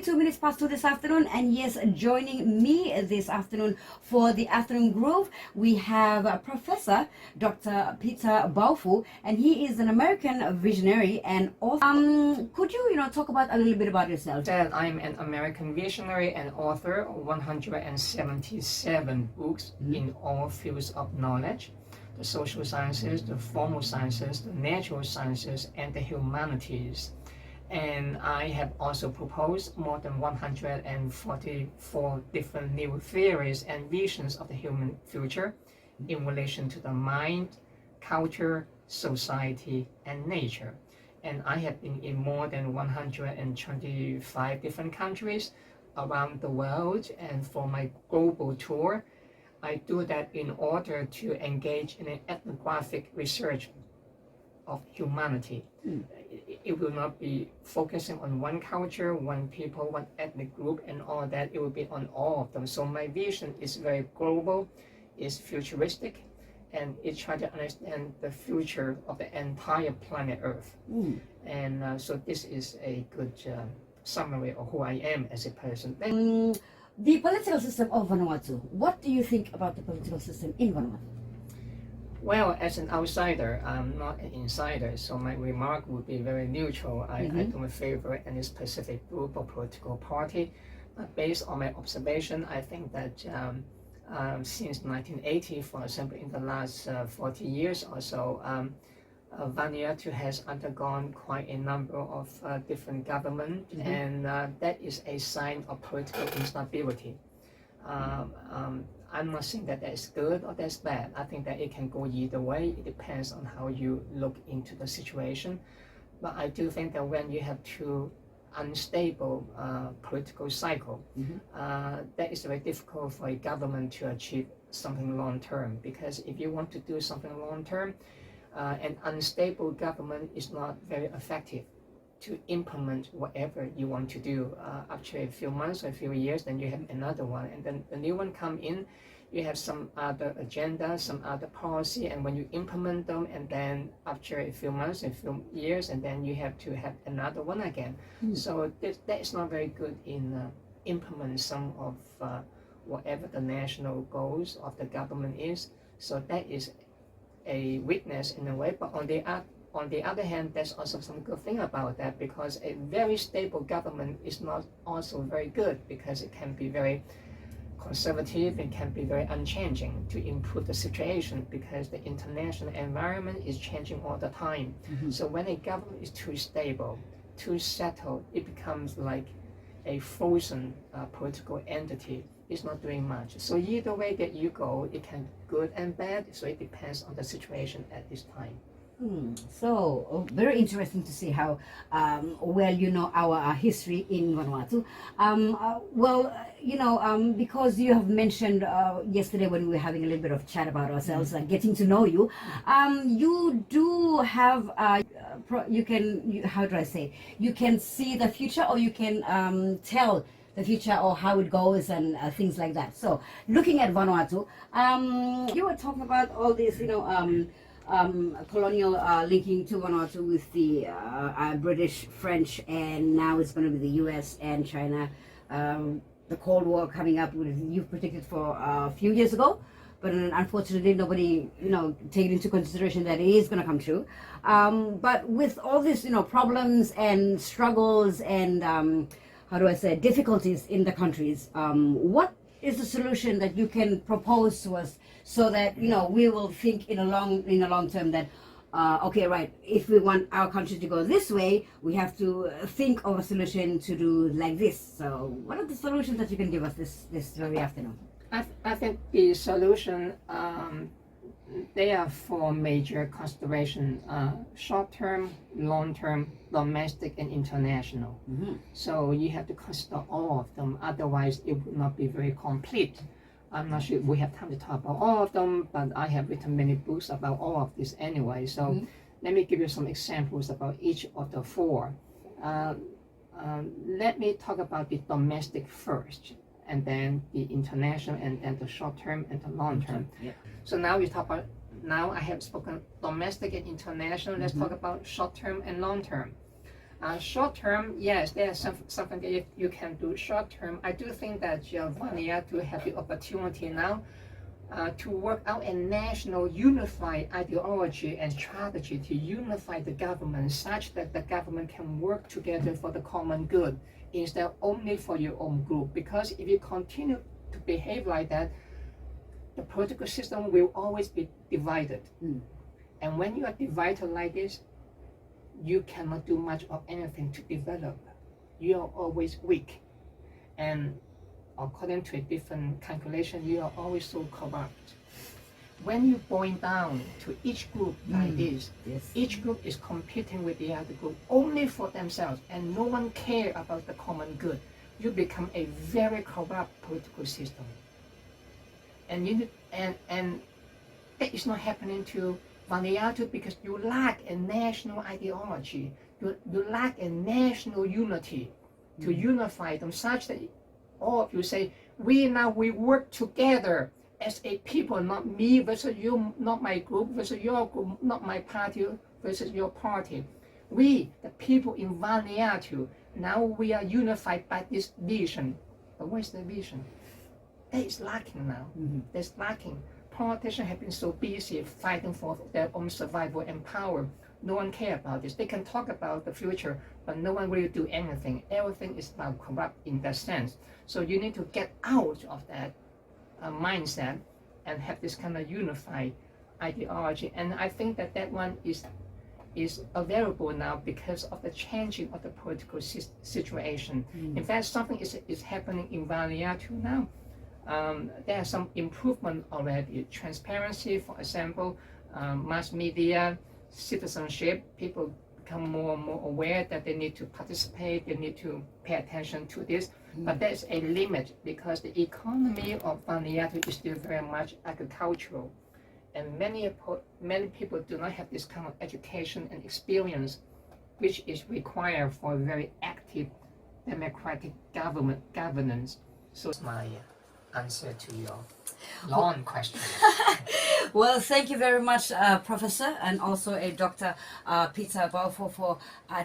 22 minutes past 2 this afternoon, and yes, joining me this afternoon for the afternoon groove, we have Professor Dr. Peter Baofu, and he is an American visionary and author. Could you, talk about a little bit about yourself? I'm an American visionary and author of 177 books in all fields of knowledge: the social sciences, the formal sciences, the natural sciences, and the humanities. And I have also proposed more than 144 different new theories and visions of the human future in relation to the mind, culture, society, and nature. And I have been in more than 125 different countries around the world, and for my global tour, I do that in order to engage in an ethnographic research of humanity. It will not be focusing on one culture, one people, one ethnic group, and all that. It will be on all of them. So my vision is very global, is futuristic, and it tries to understand the future of the entire planet Earth. And so this is a good summary of who I am as a person. The political system of Vanuatu. What do you think about the political system in Vanuatu? Well, as an outsider, I'm not an insider, so my remark would be very neutral. I don't favor any specific group or political party, but based on my observation, I think that since 1980, for example, in the last 40 years or so, Vanuatu has undergone quite a number of different governments, and that is a sign of political instability. I'm not saying that that's good or that's bad. I think that it can go either way. It depends on how you look into the situation. But I do think that when you have two unstable political cycle, that is very difficult for a government to achieve something long term. Because if you want to do something long term, an unstable government is not very effective to implement whatever you want to do. After a few months or a few years, then you have another one, and then the new one come in, you have some other agenda, some other policy, and when you implement them, and then after a few months, a few years, and then you have to have another one again. So that is not very good in implement some of whatever the national goals of the government is. So that is a weakness in a way, but on the other hand, there's also some good thing about that, because a very stable government is not also very good, because it can be very conservative, it can be very unchanging to improve the situation, because the international environment is changing all the time. So when a government is too stable, too settled, it becomes like a frozen political entity. It's not doing much. So either way that you go, it can be good and bad, so it depends on the situation at this time. So very interesting to see how well you know our history in Vanuatu. Because you have mentioned yesterday when we were having a little bit of chat about ourselves, getting to know you, you do have you can see the future, or you can tell the future or how it goes and things like that. So looking at Vanuatu, you were talking about all this, colonial linking to Vanuatu with the British, French, and now it's going to be the US and China. The Cold War coming up, you've predicted for a few years ago, but unfortunately nobody, taken into consideration that it is going to come true. But with all this, problems and struggles and difficulties in the countries, what is the solution that you can propose to us, so that we will think in a long term that if we want our country to go this way, we have to think of a solution to do like this. So what are the solutions that you can give us this very afternoon? I think the solution, there are four major considerations: short-term, long-term, domestic, and international. So you have to consider all of them, otherwise it would not be very complete. I'm not sure we have time to talk about all of them, but I have written many books about all of this anyway. So let me give you some examples about each of the four. Let me talk about the domestic first, and then the international, and then the short term and the long term. So now I have spoken domestic and international. Let's talk about short term and long term. Short term, yes, there's something that you can do short term. I do think that Vanuatu have the opportunity now to work out a national unified ideology and strategy to unify the government such that the government can work together for the common good instead of only for your own group. Because if you continue to behave like that, the political system will always be divided. And when you are divided like this, you cannot do much of anything to develop. You are always weak. And according to a different calculation, you are always so corrupt. When you boil down to each group like this, each group is competing with the other group only for themselves, and no one cares about the common good. You become a very corrupt political system. And that is not happening to Vanuatu because you lack a national ideology. You lack a national unity to unify them such that all of you say, we work together as a people, not me versus you, not my group versus your group, not my party versus your party. We, the people in Vanuatu, now we are unified by this vision. But what is the vision? That is lacking now. That's lacking. Politicians have been so busy fighting for their own survival and power. No one cares about this. They can talk about the future, but no one will do anything. Everything is now corrupt in that sense. So you need to get out of that mindset and have this kind of unified ideology. And I think that one is available now because of the changing of the political situation. In fact, something is happening in Vanuatu now. There are some improvement already. Transparency, for example, mass media, citizenship, people become more and more aware that they need to participate, they need to pay attention to this. But there's a limit because the economy of Vanuatu is still very much agricultural. And many people do not have this kind of education and experience, which is required for a very active democratic governance. So it's my answer to your long question. Well, thank you very much, Professor, and also Dr. Peter Baofu for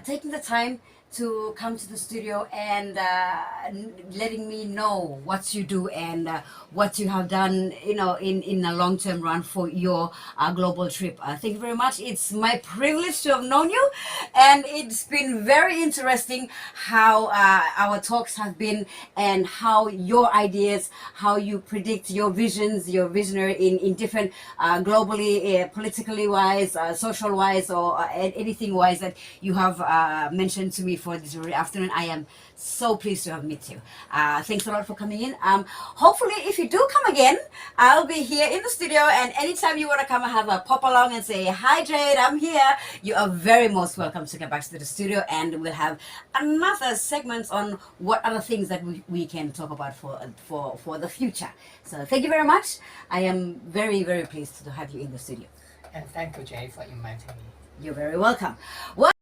taking the time to come to the studio and letting me know what you do and what you have done, in a long-term run for your global trip. Thank you very much. It's my privilege to have known you, and it's been very interesting how our talks have been and how your ideas, how you predict your visions, your visionary in different globally, politically wise, social wise, or anything wise that you have mentioned to me for this very afternoon. I am so pleased to have met you. Thanks a lot for coming in. Hopefully, if you do come again, I'll be here in the studio, and anytime you want to come and have a pop along and say, hi Jade, I'm here, you are very most welcome to come back to the studio, and we'll have another segment on what other things that we can talk about for the future. So thank you very much. I am very, very pleased to have you in the studio. And thank you, Jay, for inviting me. You're very welcome. Well,